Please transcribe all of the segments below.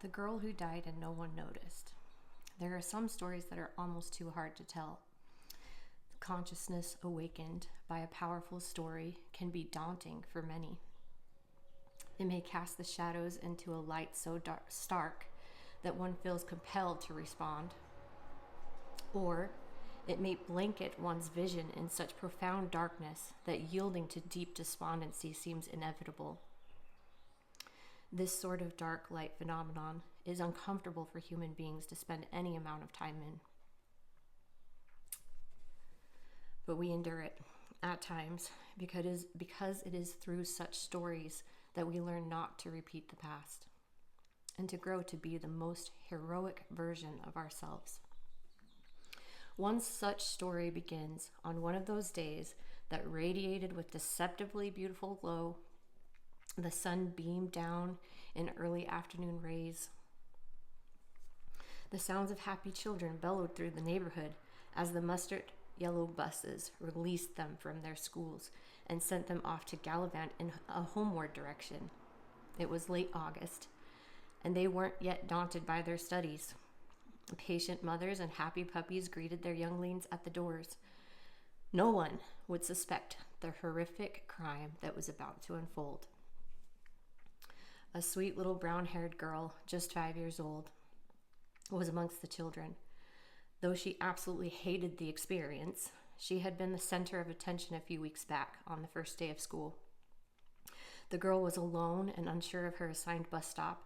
The girl who died and no one noticed. There are some stories that are almost too hard to tell. The consciousness awakened by a powerful story can be daunting for many. It may cast the shadows into a light so stark that one feels compelled to respond. Or it may blanket one's vision in such profound darkness that yielding to deep despondency seems inevitable. This sort of dark light phenomenon is uncomfortable for human beings to spend any amount of time in. But we endure it at times because it is through such stories that we learn not to repeat the past and to grow to be the most heroic version of ourselves. One such story begins on one of those days that radiated with deceptively beautiful glow. The sun beamed down in early afternoon rays. The sounds of happy children bellowed through the neighborhood as the mustard yellow buses released them from their schools and sent them off to gallivant in a homeward direction. It was late August, and they weren't yet daunted by their studies. Patient mothers and happy puppies greeted their younglings at the doors. No one would suspect the horrific crime that was about to unfold. A sweet little brown-haired girl, just 5 years old, was amongst the children. Though she absolutely hated the experience, she had been the center of attention a few weeks back on the first day of school. The girl was alone and unsure of her assigned bus stop.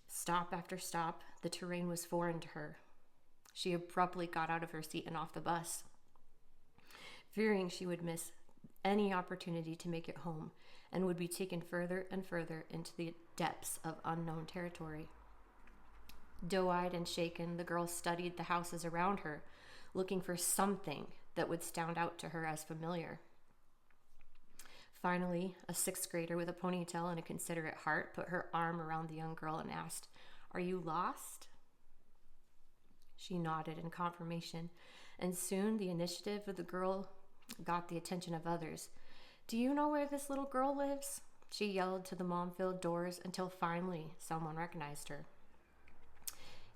Stop after stop, the terrain was foreign to her. She abruptly got out of her seat and off the bus, fearing she would miss any opportunity to make it home and would be taken further and further into the depths of unknown territory. Doe-eyed and shaken, the girl studied the houses around her, looking for something that would stand out to her as familiar. Finally, a sixth grader with a ponytail and a considerate heart put her arm around the young girl and asked, "Are you lost?" She nodded in confirmation, and soon the initiative of the girl got the attention of others. "Do you know where this little girl lives?" She yelled to the mom-filled doors until finally someone recognized her.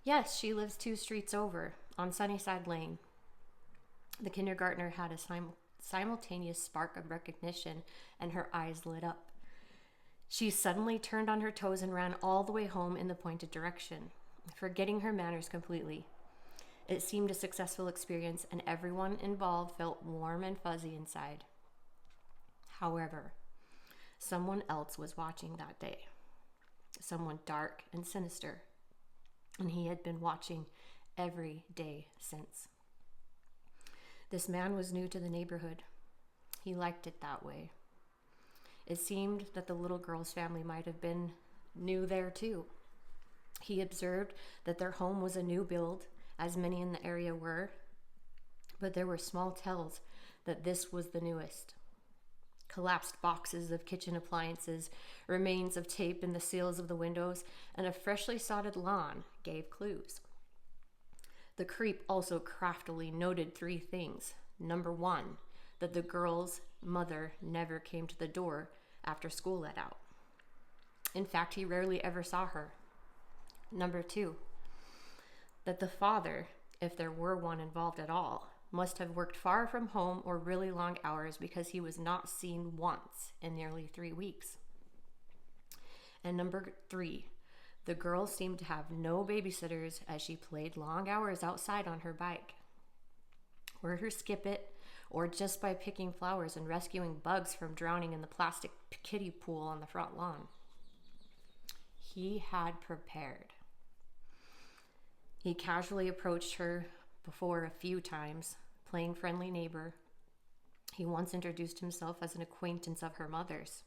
"Yes, she lives 2 streets over, on Sunnyside Lane." The kindergartner had a simultaneous spark of recognition, and her eyes lit up. She suddenly turned on her toes and ran all the way home in the pointed direction, forgetting her manners completely. It seemed a successful experience, and everyone involved felt warm and fuzzy inside. However, someone else was watching that day, someone dark and sinister, and he had been watching every day since. This man was new to the neighborhood. He liked it that way. It seemed that the little girl's family might have been new there too. He observed that their home was a new build, as many in the area were, but there were small tells that this was the newest. Collapsed boxes of kitchen appliances, remains of tape in the seals of the windows, and a freshly sodded lawn gave clues. The creep also craftily noted 3 things. Number 1, that the girl's mother never came to the door after school let out. In fact, he rarely ever saw her. Number 2, that the father, if there were one involved at all, must have worked far from home or really long hours because he was not seen once in nearly 3 weeks. And number 3, the girl seemed to have no babysitters as she played long hours outside on her bike, or her skip it, or just by picking flowers and rescuing bugs from drowning in the plastic kiddie pool on the front lawn. He had prepared. He casually approached her before a few times, playing friendly neighbor. He once introduced himself as an acquaintance of her mother's.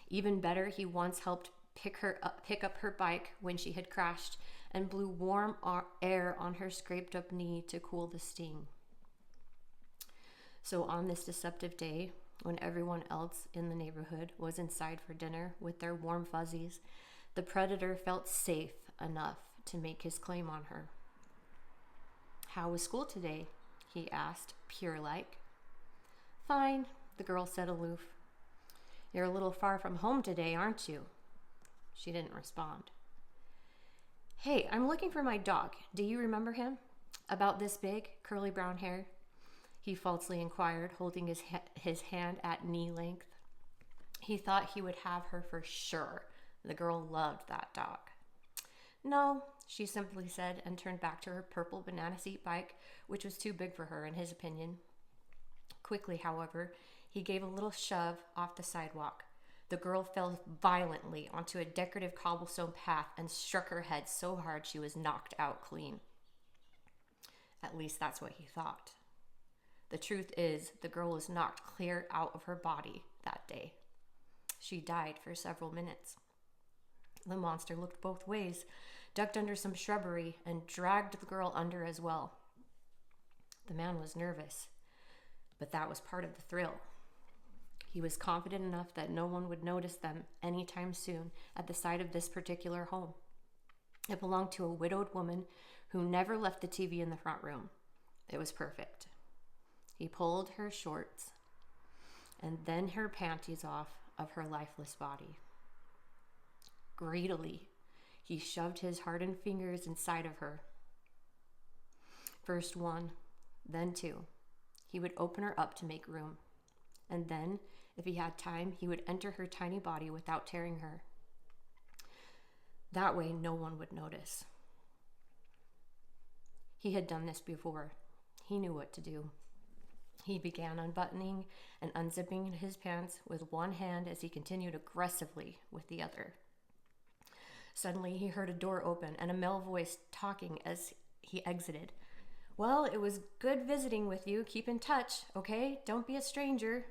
Even better, he once helped pick up her bike when she had crashed and blew warm air on her scraped up knee to cool the sting. So on this deceptive day, when everyone else in the neighborhood was inside for dinner with their warm fuzzies, the predator felt safe enough to make his claim on her. "How was school today?" he asked, pure-like. "Fine," the girl said aloof. "You're a little far from home today, aren't you?" She didn't respond. Hey, I'm looking for my dog. Do you remember him? About this big, curly brown hair? He falsely inquired, holding his hand at knee length. He thought he would have her for sure. The girl loved that dog. No, she simply said, and turned back to her purple banana seat bike, which was too big for her in his opinion. Quickly, however, he gave a little shove off the sidewalk. The girl fell violently onto a decorative cobblestone path and struck her head so hard she was knocked out clean. At least that's what he thought. The truth is, the girl was knocked clear out of her body that day. She died for several minutes. The monster looked both ways, ducked under some shrubbery, and dragged the girl under as well. The man was nervous, but that was part of the thrill. He was confident enough that no one would notice them anytime soon at the side of this particular home. It belonged to a widowed woman who never left the TV in the front room. It was perfect. He pulled her shorts and then her panties off of her lifeless body. Greedily, he shoved his hardened fingers inside of her. First one, then two. He would open her up to make room. And then, if he had time, he would enter her tiny body without tearing her. That way, no one would notice. He had done this before. He knew what to do. He began unbuttoning and unzipping his pants with one hand as he continued aggressively with the other. Suddenly, he heard a door open and a male voice talking as he exited. Well, it was good visiting with you. Keep in touch, okay? Don't be a stranger.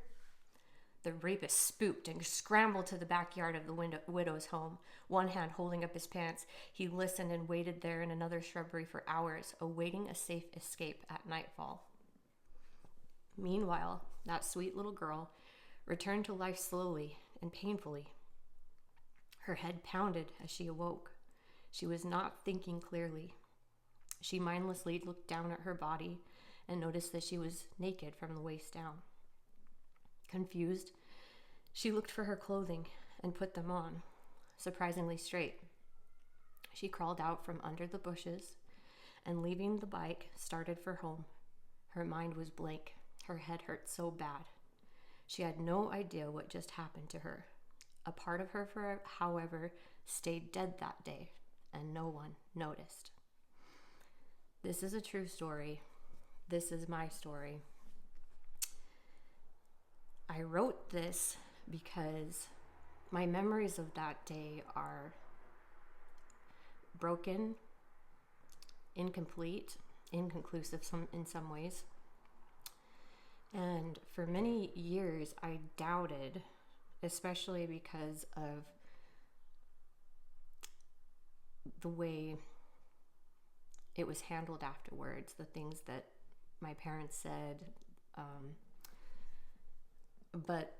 The rapist spooked and scrambled to the backyard of the widow's home, one hand holding up his pants. He listened and waited there in another shrubbery for hours, awaiting a safe escape at nightfall. Meanwhile, that sweet little girl returned to life slowly and painfully. Her head pounded as she awoke. She was not thinking clearly. She mindlessly looked down at her body and noticed that she was naked from the waist down. Confused, she looked for her clothing and put them on, surprisingly straight. She crawled out from under the bushes and, leaving the bike, started for home. Her mind was blank. Her head hurt so bad. She had no idea what just happened to her. A part of her, however, stayed dead that day, and no one noticed. This is a true story. This is my story. I wrote this because my memories of that day are broken, incomplete, inconclusive in some ways. And for many years, I doubted, especially because of the way it was handled afterwards, the things that my parents said. But